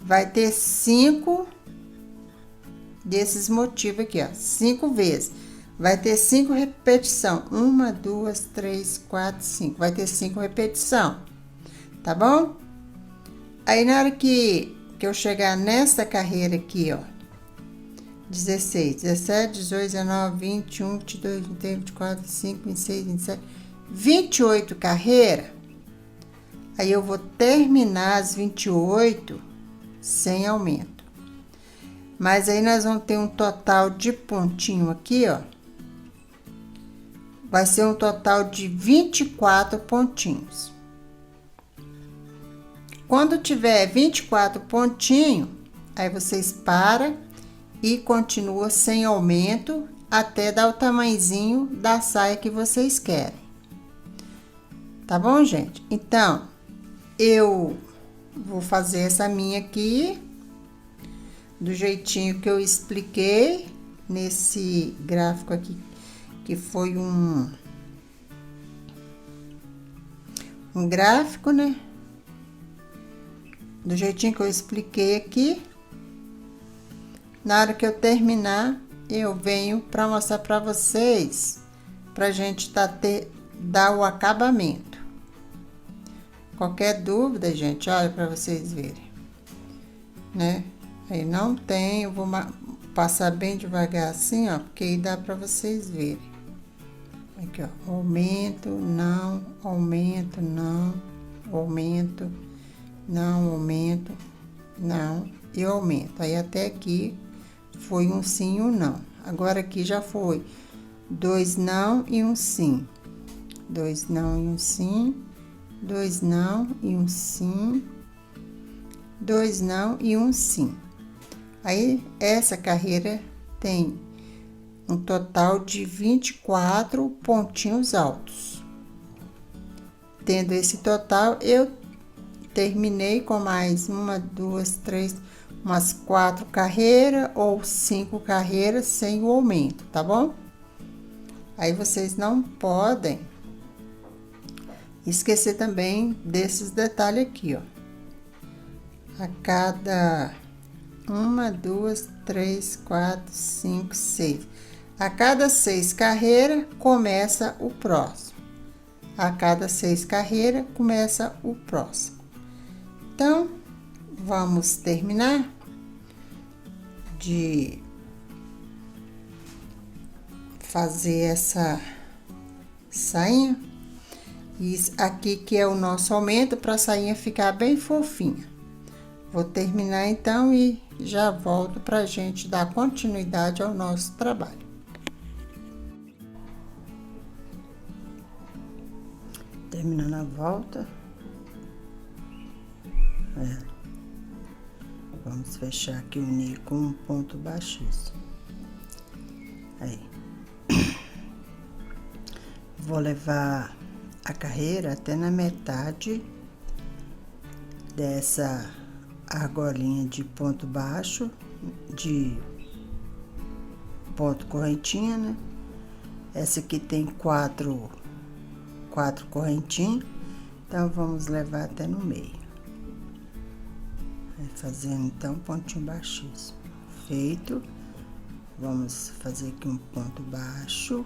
Vai ter 5 desses motivos aqui, ó. 5 vezes. vai ter 5 repetições. 1, 2, 3, 4, 5. Vai ter 5 repetições, tá bom? Aí, na hora que eu chegar nessa carreira aqui, ó, 16, 17, 18, 19, 21, 22, 23, 24, 25, 26, 27, 28 carreiras, aí eu vou terminar as 28 sem aumento. Mas aí nós vamos ter um total de pontinho aqui, ó. Vai ser um total de 24 pontinhos. Quando tiver 24 pontinhos, aí vocês param e continua sem aumento até dar o tamanhozinho da saia que vocês querem. Tá bom, gente? Então, eu vou fazer essa minha aqui do jeitinho que eu expliquei nesse gráfico aqui, que foi um gráfico, né? Do jeitinho que eu expliquei aqui. Na hora que eu terminar, eu venho para mostrar para vocês, pra gente dar o acabamento. Qualquer dúvida, gente, olha para vocês verem, né? Aí não tem, eu vou passar bem devagar assim, ó, porque aí dá para vocês verem. Aqui, ó, aumento, não, aumento, não, aumento, não, aumento, não, e aumento. Aí até aqui foi um sim e um não. Agora aqui já foi 2 não e um sim. 2 não e um sim. 2 não e um sim. 2 não e um sim. Aí essa carreira tem um total de 24 pontinhos altos. Tendo esse total, eu terminei com mais 1, 2, 3, umas 4 carreiras ou 5 carreiras sem o aumento, tá bom? Aí vocês não podem esquecer também desses detalhes aqui, ó. A cada 1, 2, 3, 4, 5, 6. A cada 6 carreiras começa o próximo. A cada 6 carreiras começa o próximo. Então, vamos terminar de fazer essa sainha. Isso aqui que é o nosso aumento para a sainha ficar bem fofinha. Vou terminar então e já volto pra gente dar continuidade ao nosso trabalho. Terminando a volta. Vamos fechar aqui, unir com um ponto baixíssimo. Aí. Vou levar a carreira até na metade dessa argolinha de ponto baixo, de ponto correntinha, né? Essa aqui tem quatro correntinhas, então vamos levar até no meio. Fazendo então pontinho baixíssimo. Feito, vamos fazer aqui um ponto baixo.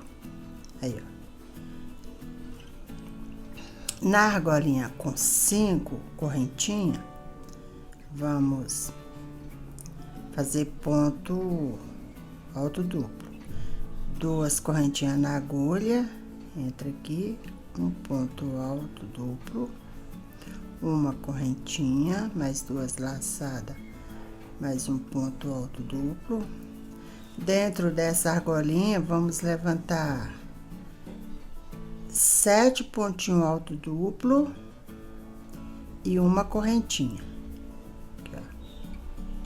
Aí, ó. Na argolinha com 5 correntinhas, vamos fazer ponto alto duplo. 2 correntinhas na agulha, entra aqui, um ponto alto duplo, uma correntinha, mais 2 laçadas, mais um ponto alto duplo. Dentro dessa argolinha, vamos levantar 7 pontinhos alto duplo e uma correntinha aqui, ó,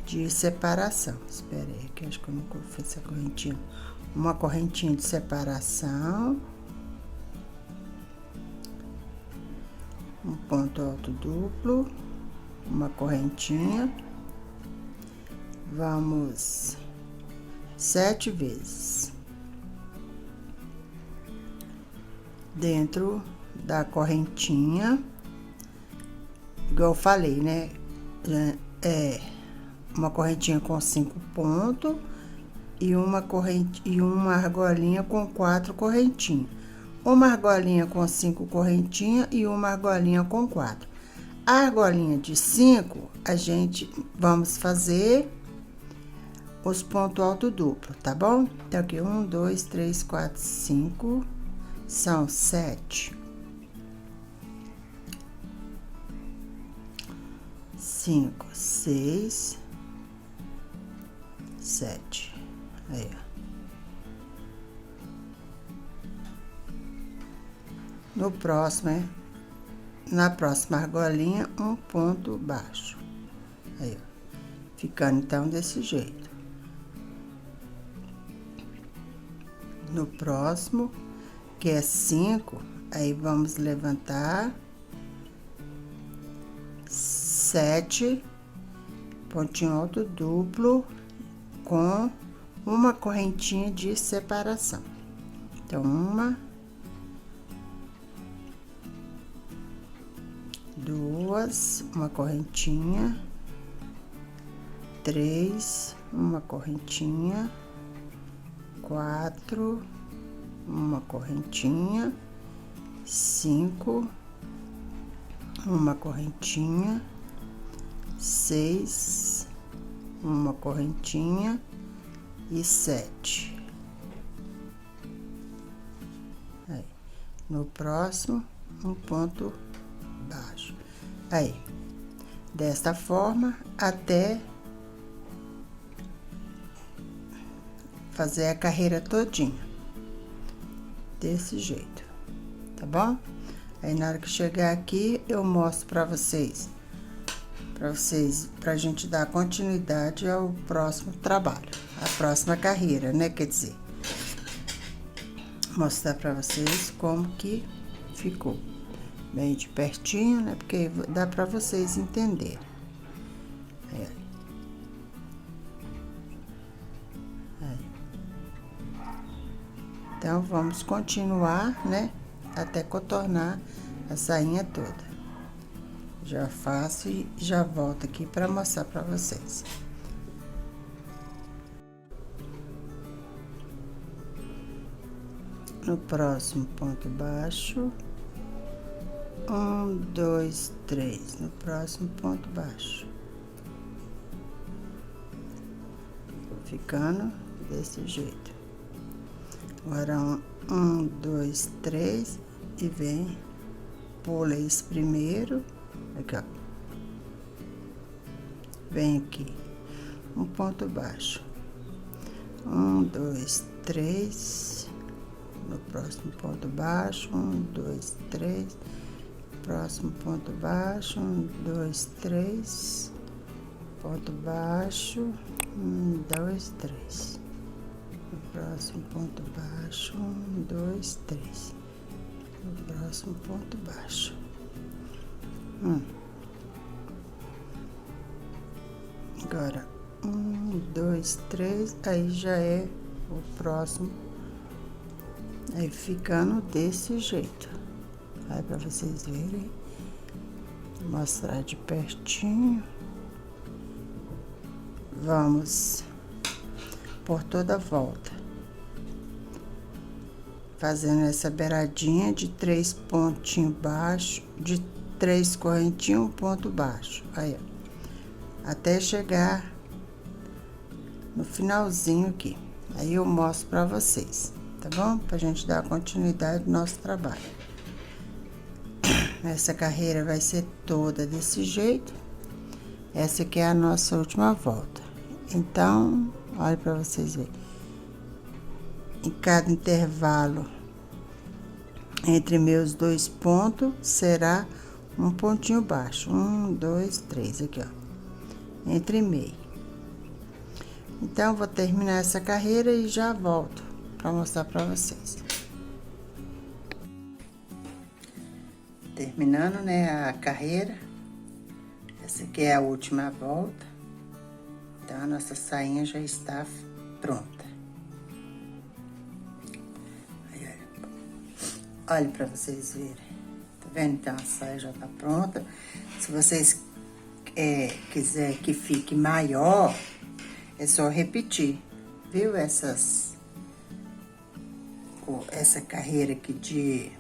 de separação. Espera aí, que acho que eu nunca fiz essa correntinha. Uma correntinha de separação, um ponto alto duplo, uma correntinha. Vamos 7 vezes dentro da correntinha, igual eu falei, né? É uma correntinha com 5 pontos, e uma corrente e uma argolinha com 4 correntinhas. Uma argolinha com 5 correntinhas e uma argolinha com 4. A argolinha de 5, a gente vamos fazer os pontos alto duplo, tá bom? Então, aqui, 1, 2, 3, 4, 5, são 7. 5, 6, 7. Aí, ó. No próximo, na próxima argolinha, um ponto baixo. Aí, ó. Ficando, então, desse jeito. No próximo, que é 5, aí vamos levantar 7 pontinho alto duplo com uma correntinha de separação. Então, uma, 2, uma correntinha, 3, uma correntinha, 4, uma correntinha, 5, uma correntinha, 6, uma correntinha e 7. Aí, no próximo, um ponto baixo. Aí, desta forma, até fazer a carreira todinha. Desse jeito, tá bom? Aí, na hora que chegar aqui, eu mostro pra vocês, pra gente dar continuidade ao próximo trabalho, a próxima carreira, né? Quer dizer, mostrar pra vocês como que ficou. Bem de pertinho, né? Porque dá pra vocês entenderem. Aí. Então, vamos continuar, né? Até contornar a sainha toda. Já faço e já volto aqui pra mostrar pra vocês. No próximo ponto baixo, 1, 2, 3, no próximo ponto baixo, ficando desse jeito. Agora, 1, 2, 3, e vem, pula esse primeiro, aqui, ó, vem aqui, um ponto baixo, 1, 2, 3, no próximo ponto baixo, 1, 2, 3, próximo ponto baixo, 1, 2, 3, ponto baixo, 1, 2, 3, no próximo ponto baixo, 1, 2, 3, no próximo ponto baixo, agora 1, 2, 3, aí já é o próximo, aí ficando desse jeito. Aí, pra vocês verem, mostrar de pertinho. Vamos por toda a volta, fazendo essa beiradinha de 3 pontinhos baixos, de 3 correntinhas, um ponto baixo. Aí, ó, até chegar no finalzinho aqui. Aí eu mostro pra vocês, tá bom? Pra gente dar continuidade no nosso trabalho. Essa carreira vai ser toda desse jeito. Essa aqui é a nossa última volta. Então, olha para vocês verem. Em cada intervalo entre meus 2 pontos, será um pontinho baixo. 1, 2, 3, aqui, ó. Entre meio. Então, vou terminar essa carreira e já volto para mostrar para vocês. Terminando, né, a carreira. Essa aqui é a última volta. Então, a nossa sainha já está pronta. Aí, olha para vocês verem. Tá vendo? Então, a saia já tá pronta. Se vocês quiser que fique maior, é só repetir. viu? Essa carreira aqui de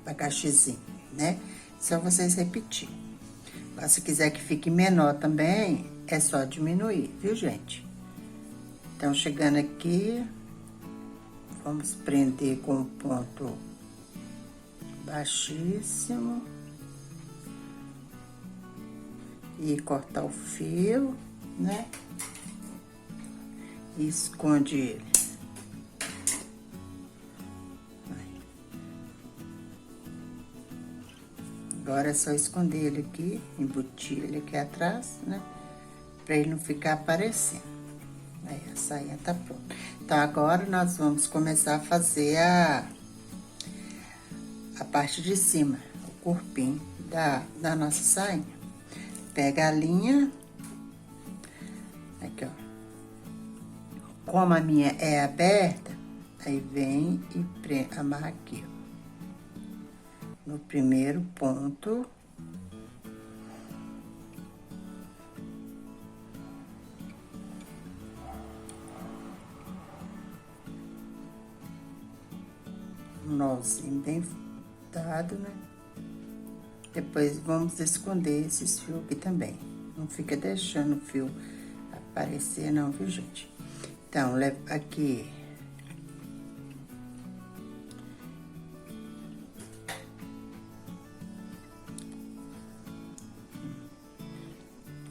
abacaxizinho, né? Só vocês repetir. Mas se quiser que fique menor também, é só diminuir, viu, gente? Então, chegando aqui, vamos prender com um ponto baixíssimo. E cortar o fio, né? E esconde ele. Agora é só esconder ele aqui, embutir ele aqui atrás, né? Pra ele não ficar aparecendo. Aí, a sainha tá pronta. Então, agora nós vamos começar a fazer a parte de cima, o corpinho da nossa sainha. Pega a linha, aqui, ó. Como a minha é aberta, aí vem e amarra aqui, ó. No primeiro ponto. Um nozinho bem dado, né? Depois, vamos esconder esses fios aqui também. Não fica deixando o fio aparecer, não, viu, gente? Então, leva aqui.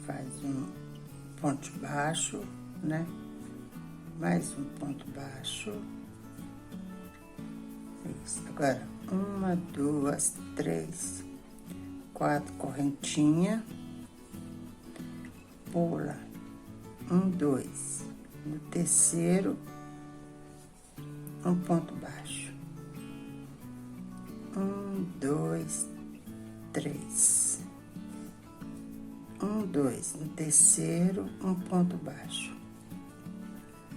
Faz um ponto baixo, né? Mais um ponto baixo. Isso. Agora, 1, 2, 3, 4 correntinhas. Pula 1, 2. No terceiro, um ponto baixo. 1, 2, 3. 1, 2. No terceiro, um ponto baixo.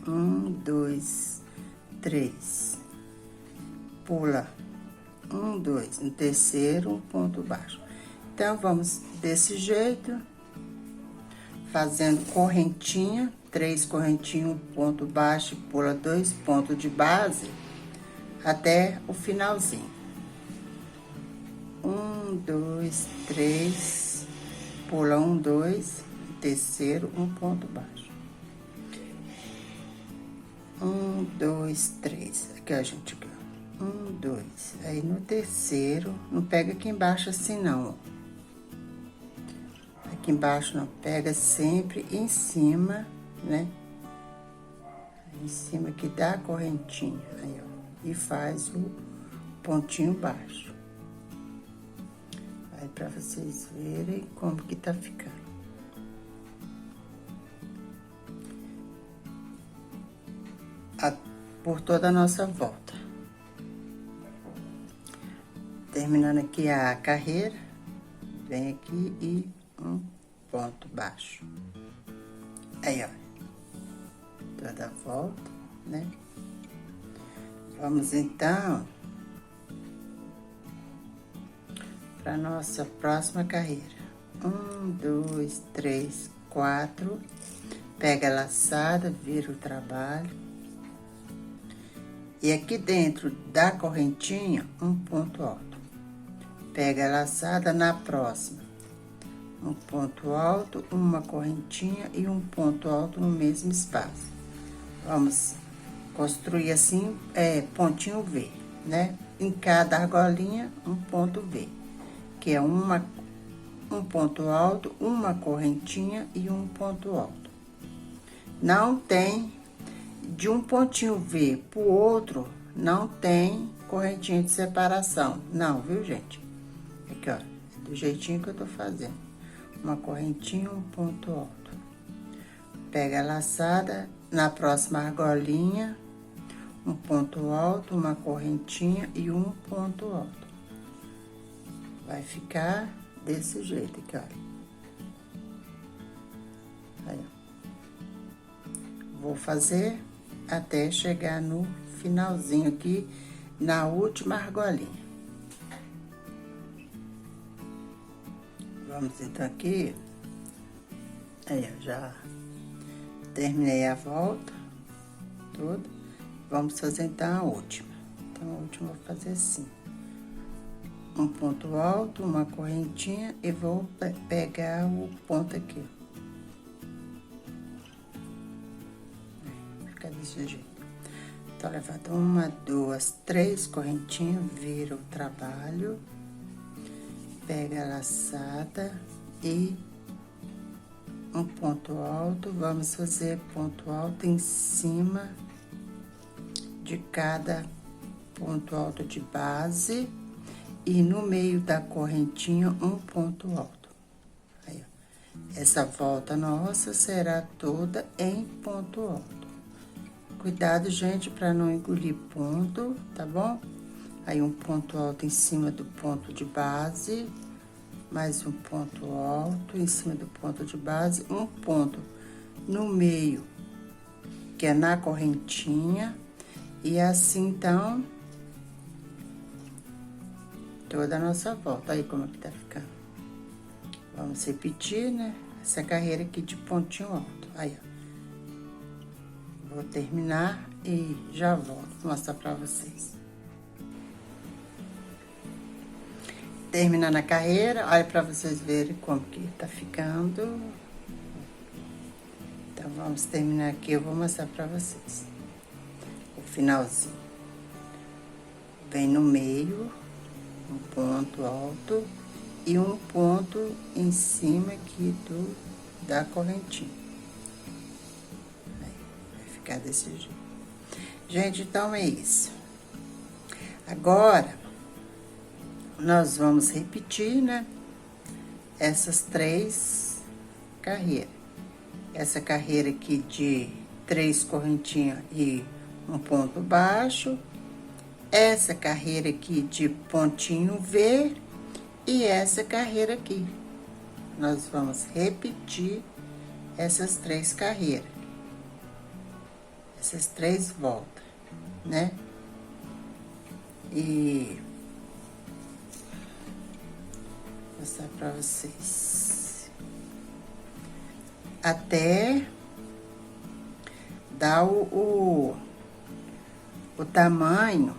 1, 2, 3. Pula 1, 2. No terceiro, um ponto baixo. Então, vamos desse jeito, fazendo correntinha, 3 correntinhas, um ponto baixo, pula 2 pontos de base, até o finalzinho. 1, 2, 3, pula 1, 2, terceiro, um ponto baixo. 1, 2, 3, aqui, ó, gente, aqui, ó. 1, 2, aí no terceiro, não pega aqui embaixo assim, não, ó. Aqui embaixo não, pega sempre em cima, né? Em cima aqui da correntinha, aí, ó. E faz o pontinho baixo. Aí, pra vocês verem como que tá ficando. Por toda a nossa volta. Terminando aqui a carreira, vem aqui e um ponto baixo. Aí, ó, toda a volta, né? Vamos, então, para nossa próxima carreira. 1, 2, 3, 4. Pega a laçada, vira o trabalho. E aqui dentro da correntinha, um ponto alto. Pega a laçada na próxima. Um ponto alto, uma correntinha e um ponto alto no mesmo espaço. Vamos construir assim, pontinho V, né? Em cada argolinha, um ponto V, que é um ponto alto, uma correntinha e um ponto alto. Não tem, de um pontinho V pro outro, não tem correntinha de separação, não, viu, gente? Aqui, ó, do jeitinho que eu tô fazendo. Uma correntinha, um ponto alto. Pega a laçada, na próxima argolinha, um ponto alto, uma correntinha e um ponto alto. Vai ficar desse jeito aqui, olha. Aí, ó. Vou fazer até chegar no finalzinho aqui, na última argolinha. Vamos, então, aqui. Aí, ó, já terminei a volta. toda. Vamos fazer, então, a última. Então, a última eu vou fazer assim. Um ponto alto, uma correntinha e vou pegar o ponto aqui. Fica desse jeito. Então, levanta 1, 2, 3 correntinhas, vira o trabalho, pega a laçada e um ponto alto. Vamos fazer ponto alto em cima de cada ponto alto de base e no meio da correntinha um ponto alto. Aí, ó. Essa volta nossa será toda em ponto alto. Cuidado, gente, para não engolir ponto, tá bom? Aí, um ponto alto em cima do ponto de base, mais um ponto alto em cima do ponto de base, um ponto no meio, que é na correntinha, e assim, então, toda a nossa volta. Aí, como é que tá ficando? Vamos repetir, né? Essa carreira aqui de pontinho alto. Aí, ó. Vou terminar e já volto mostrar pra vocês. Terminando a carreira, olha pra vocês verem como que tá ficando. Então, vamos terminar aqui, eu vou mostrar pra vocês. O finalzinho. Vem no meio, um ponto alto e um ponto em cima aqui da correntinha. Aí, vai ficar desse jeito. Gente, então é isso. Agora, nós vamos repetir, né? Essas 3 carreiras. Essa carreira aqui de 3 correntinhas e um ponto baixo. Essa carreira aqui de pontinho V e essa carreira aqui. Nós vamos repetir essas 3 carreiras. Essas 3 voltas, né? E vou mostrar pra vocês. Até dar o tamanho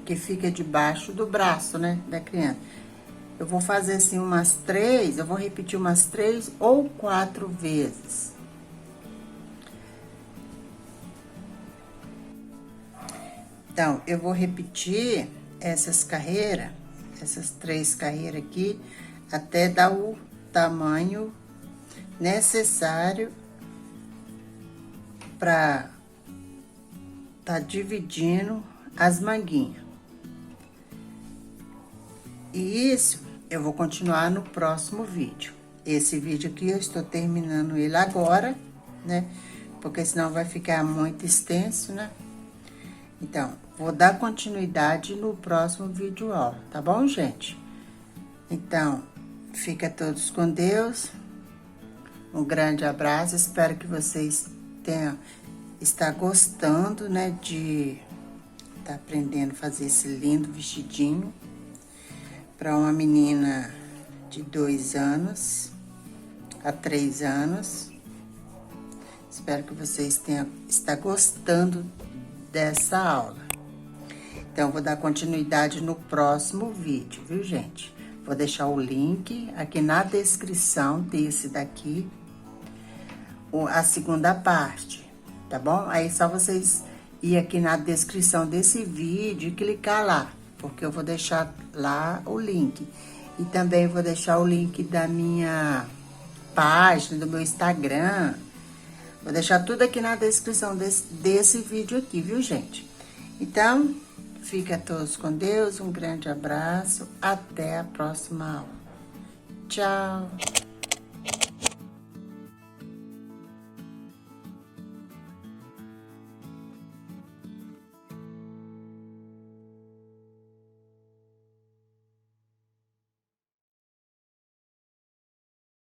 que fica debaixo do braço, né, da criança. Eu vou fazer assim umas 3, eu vou repetir umas 3 ou 4 vezes. Então, eu vou repetir essas carreiras, essas 3 carreiras aqui, até dar o tamanho necessário para tá dividindo as manguinhas. E isso eu vou continuar no próximo vídeo. Esse vídeo aqui eu estou terminando ele agora, né? Porque senão vai ficar muito extenso, né? Então, vou dar continuidade no próximo vídeo aula, tá bom, gente? Então, fica todos com Deus. Um grande abraço, espero que vocês está gostando, né, de tá aprendendo a fazer esse lindo vestidinho para uma menina de 2 anos a 3 anos. Espero que vocês está gostando dessa aula. Então, vou dar continuidade no próximo vídeo, viu, gente? Vou deixar o link aqui na descrição desse daqui, a segunda parte, tá bom? Aí, só vocês ir aqui na descrição desse vídeo e clicar lá, porque eu vou deixar lá o link. E também vou deixar o link da minha página, do meu Instagram. Vou deixar tudo aqui na descrição desse vídeo aqui, viu, gente? Então, fica todos com Deus, um grande abraço, até a próxima aula. Tchau!